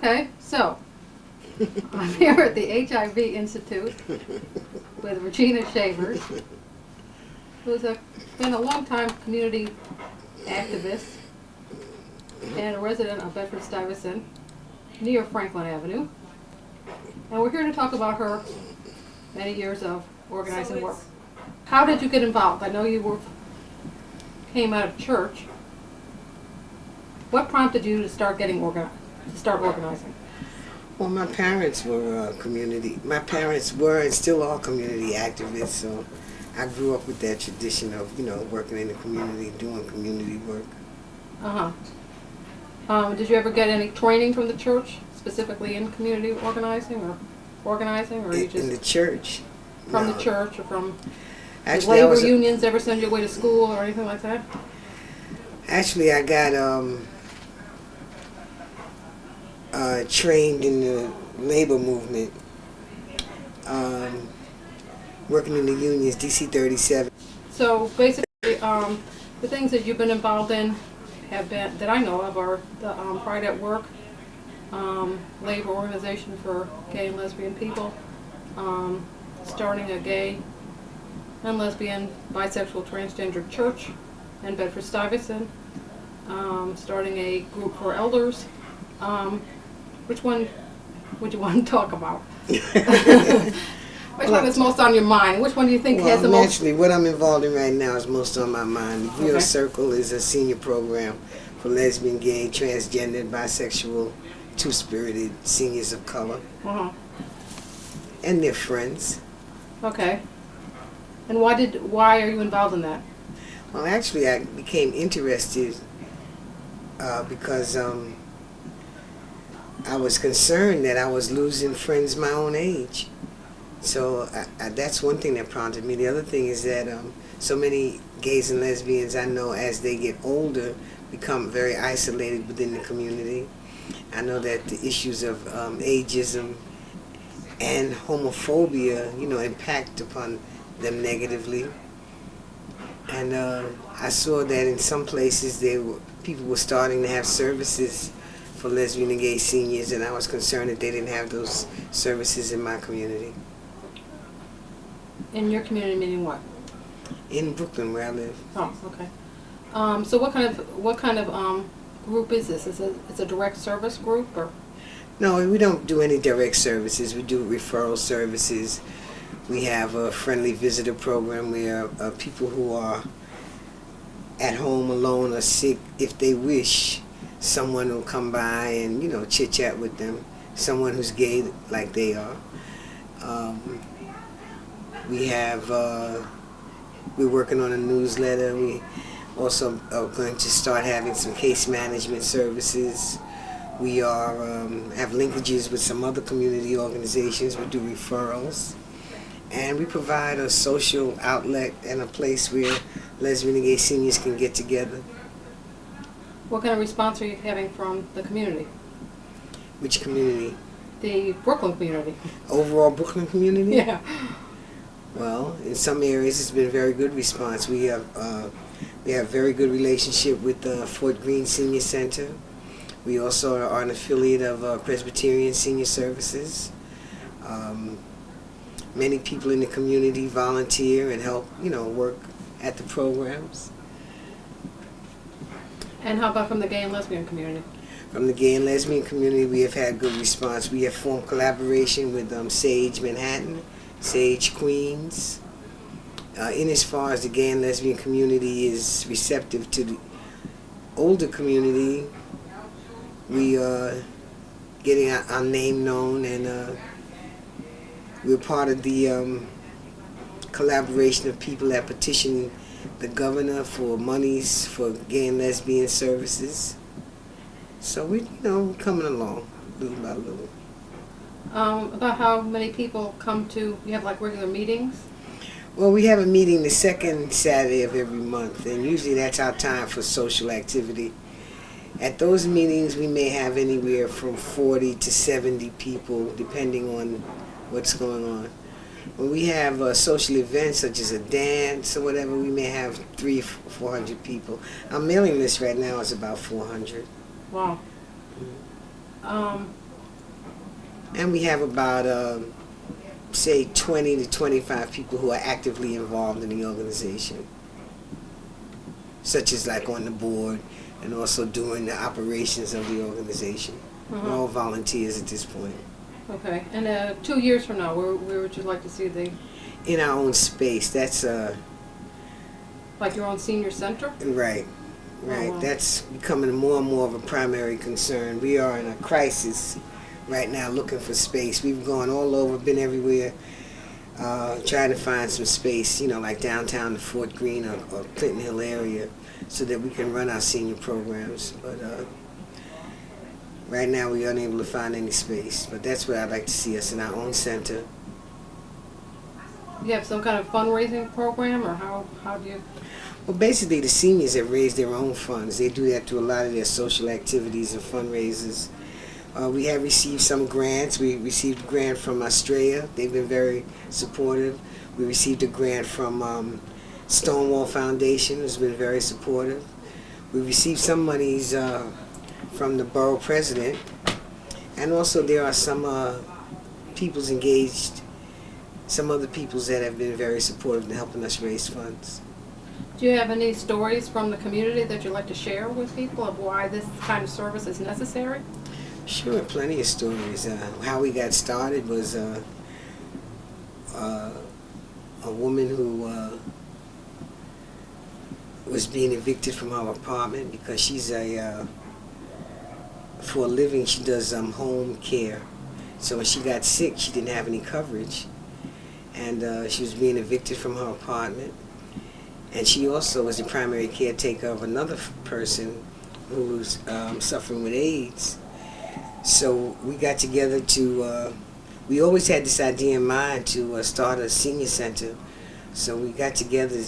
Okay, so I'm here at the HIV Institute with Regina Shavers, who's been a long-time community activist and a resident of Bedford-Stuyvesant near Franklin Avenue. And we're here to talk about her many years of organizing work. How did you get involved? I know you came out of church. What prompted you to start organizing? Well, my parents were My parents were and still are community activists. So I grew up with that tradition of working in the community, doing community work. Did you ever get any training from the church, specifically in community organizing, or you just in the church? From No. the church, or from Actually, labor unions ever send you away to school or anything like that? Actually, I got trained in the labor movement, working in the unions, DC 37. So basically, the things that you've been involved in have been, that I know of, are the Pride at Work, labor organization for gay and lesbian people, starting a gay and lesbian, bisexual, transgender church in Bedford-Stuyvesant, starting a group for elders. Which one would you want to talk about? Which one is most on your mind? Which one do you think has the most? Naturally, what I'm involved in right now is most on my mind. The Real Circle is a senior program for lesbian, gay, transgender, bisexual, two-spirited seniors of color. And their friends. Okay. And why are you involved in that? Well, actually, I became interested because I was concerned that I was losing friends my own age. So that's one thing that prompted me. The other thing is that so many gays and lesbians I know, as they get older, become very isolated within the community. I know that the issues of ageism and homophobia, impact upon them negatively. And I saw that in some places people were starting to have services for lesbian and gay seniors, and I was concerned that they didn't have those services in my community. In your community, meaning what? In Brooklyn, where I live. Oh, okay. So what kind of group is this? It's a direct service group, or? No, we don't do any direct services. We do referral services. We have a friendly visitor program where people who are at home alone or sick, if they wish, someone will come by and chit-chat with them. Someone who's gay like they are. We're working on a newsletter. We also are going to start having some case management services. We have linkages with some other community organizations. We do referrals. And we provide a social outlet and a place where lesbian and gay seniors can get together. What kind of response are you having from the community? Which community? The Brooklyn community. Overall Brooklyn community? Yeah. Well, in some areas it's been a very good response. We have very good relationship with the Fort Greene Senior Center. We also are an affiliate of Presbyterian Senior Services. Many people in the community volunteer and help, work at the programs. And how about from the gay and lesbian community? From the gay and lesbian community, we have had good response. We have formed collaboration with Sage Manhattan, Sage Queens. In as far as the gay and lesbian community is receptive to the older community, we are getting our name known, and we're part of the collaboration of people that petition the governor for monies for gay and lesbian services. So we're coming along little by little. About how many people come to, you have like regular meetings? Well, we have a meeting the second Saturday of every month, and usually that's our time for social activity. At those meetings, we may have anywhere from 40 to 70 people, depending on what's going on. When we have social events such as a dance or whatever, we may have 300-400 people. Our mailing list right now is about 400. Wow. And we have about, say, 20 to 25 people who are actively involved in the organization, such as like on the board and also doing the operations of the organization. We're all volunteers at this point. Okay. And 2 years from now, where would you like to see the, In our own space, that's like your own senior center? right. Right, wow. That's becoming more and more of a primary concern. We are in a crisis right now looking for space. We've gone all over, been everywhere, trying to find some space, like downtown the Fort Greene or Clinton Hill area, so that we can run our senior programs. But right now we're unable to find any space. But that's where I'd like to see us, in our own center. You have some kind of fundraising program, or how do you? Well, basically, the seniors have raised their own funds. They do that through a lot of their social activities and fundraisers. We have received some grants. We received a grant from Australia. They've been very supportive. We received a grant from Stonewall Foundation, who's been very supportive. We received some monies from the borough president. And also there are some peoples engaged, some other peoples that have been very supportive in helping us raise funds. Do you have any stories from the community that you'd like to share with people of why this kind of service is necessary? Sure, plenty of stories. How we got started was a woman who was being evicted from her apartment because she's for a living, she does home care. So when she got sick, she didn't have any coverage, and she was being evicted from her apartment. And she also was the primary caretaker of another person who was suffering with AIDS. So we got together we always had this idea in mind to start a senior center. So we got together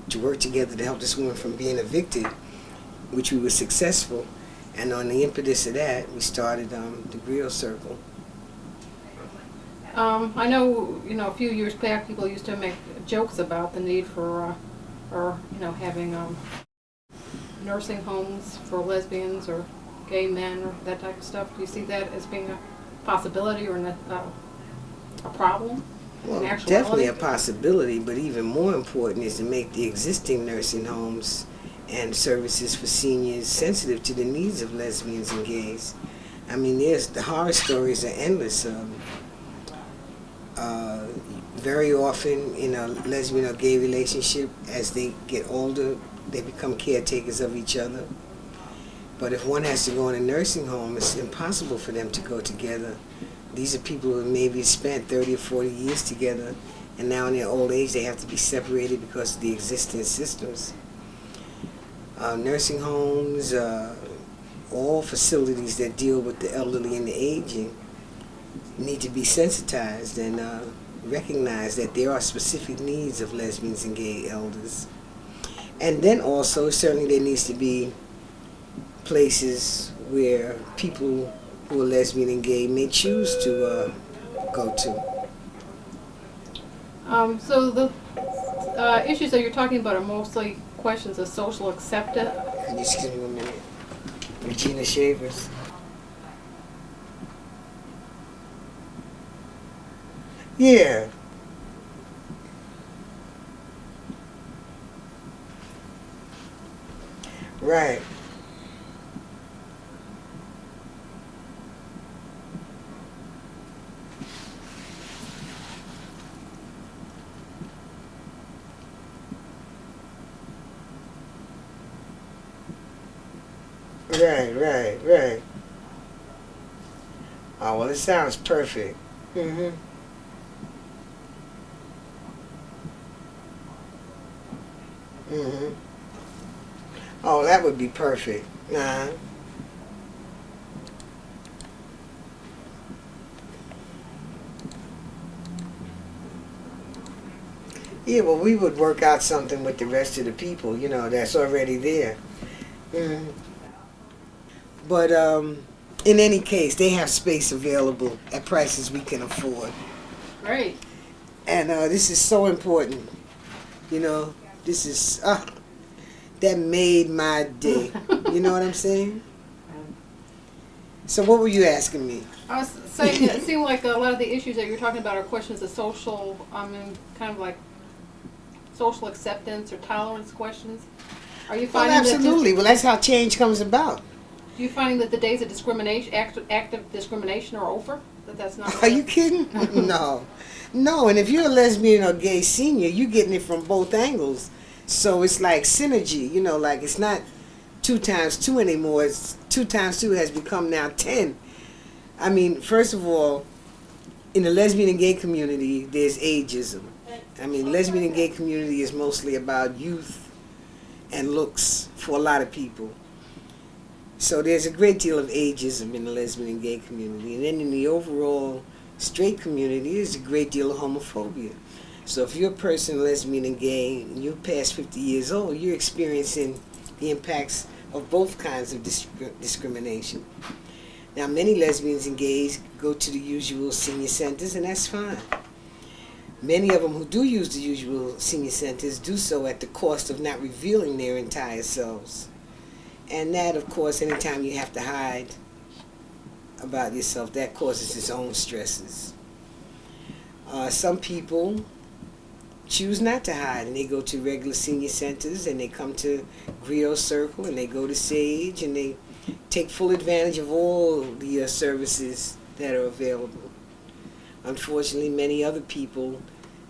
to work together to help this woman from being evicted, which we were successful. And on the impetus of that, we started the Grill Circle. I know, a few years back, people used to make jokes about the need for, having nursing homes for lesbians or gay men or that type of stuff. Do you see that as being a possibility or a problem? Well, definitely a possibility, but even more important is to make the existing nursing homes and services for seniors sensitive to the needs of lesbians and gays. I mean, the horror stories are endless. Very often in a lesbian or gay relationship, as they get older, they become caretakers of each other. But if one has to go in a nursing home, it's impossible for them to go together. These are people who maybe spent 30 or 40 years together, and now in their old age they have to be separated because of the existing systems. Nursing homes, all facilities that deal with the elderly and the aging need to be sensitized and recognize that there are specific needs of lesbians and gay elders. And then also, certainly there needs to be places where people who are lesbian and gay may choose to go to. So the issues that you're talking about are mostly questions of social acceptance. Can you excuse me 1 minute? Regina Shavers. Yeah. Right. Right. Oh, well, it sounds perfect. Mm-hmm. Mm-hmm. Oh, that would be perfect. Uh-huh. Yeah, well, we would work out something with the rest of the people, that's already there. Mm-hmm. But in any case, they have space available at prices we can afford. Great. And this is so important. This is, that made my day. You know what I'm saying? So what were you asking me? I was saying it seemed like a lot of the issues that you're talking about are questions of social, kind of like social acceptance or tolerance questions. Are you Well, finding absolutely. Well, that's how change comes about. Do you find that the days of discrimination, active discrimination, are over? That's not. Are you kidding? No. No, and if you're a lesbian or gay senior, you're getting it from both angles. So it's like synergy, like it's not 2 times 2 anymore. It's 2 times 2 has become now 10. I mean, first of all, in the lesbian and gay community, there's ageism. I mean, lesbian and gay community is mostly about youth and looks for a lot of people. So there's a great deal of ageism in the lesbian and gay community. And then in the overall straight community, there's a great deal of homophobia. So if you're a person, lesbian and gay, and you're past 50 years old, you're experiencing the impacts of both kinds of discrimination. Now, many lesbians and gays go to the usual senior centers, and that's fine. Many of them who do use the usual senior centers do so at the cost of not revealing their entire selves. And that, of course, anytime you have to hide about yourself, that causes its own stresses. Some people choose not to hide, and they go to regular senior centers, and they come to Griot Circle, and they go to Sage, and they take full advantage of all the services that are available. Unfortunately, many other people,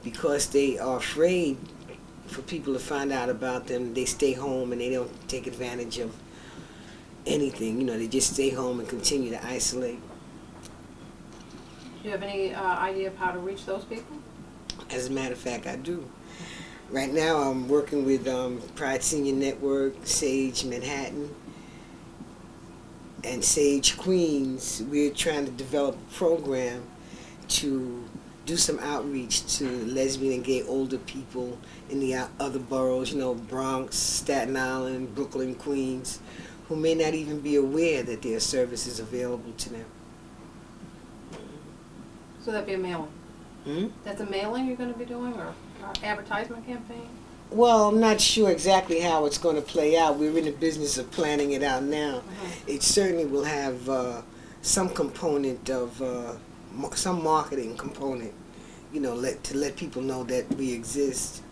because they are afraid for people to find out about them, they stay home and they don't take advantage of anything. They just stay home and continue to isolate. Do you have any idea of how to reach those people? As a matter of fact, I do. Right now, I'm working with Pride Senior Network, Sage Manhattan, and Sage Queens. We're trying to develop a program to do some outreach to lesbian and gay older people in the other boroughs, Bronx, Staten Island, Brooklyn, Queens, who may not even be aware that there are services available to them. So that'd be a mailing. Hmm? That's a mailing you're going to be doing, or advertisement campaign? Well, I'm not sure exactly how it's going to play out. We're in the business of planning it out now. Uh-huh. It certainly will have some component of some marketing component, to let people know that we exist.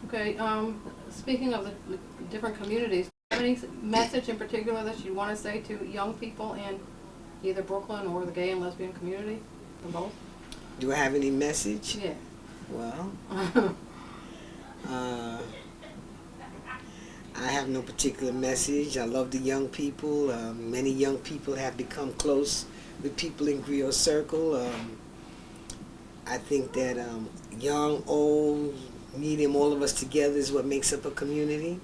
Okay. Speaking of the different communities, do you have any message in particular that you want to say to young people in either Brooklyn or the gay and lesbian community, or both? Do I have any message? Yeah. Well, I have no particular message. I love the young people. Many young people have become close with people in Griot Circle. I think that young, old, medium, all of us together is what makes up a community.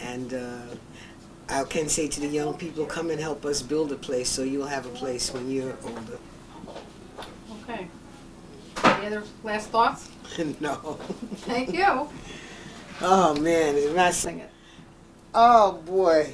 And I can say to the young people, come and help us build a place so you'll have a place when you're older. Okay. Any other last thoughts? No. Thank you. Oh, man. It's not... Sing it. Oh, boy.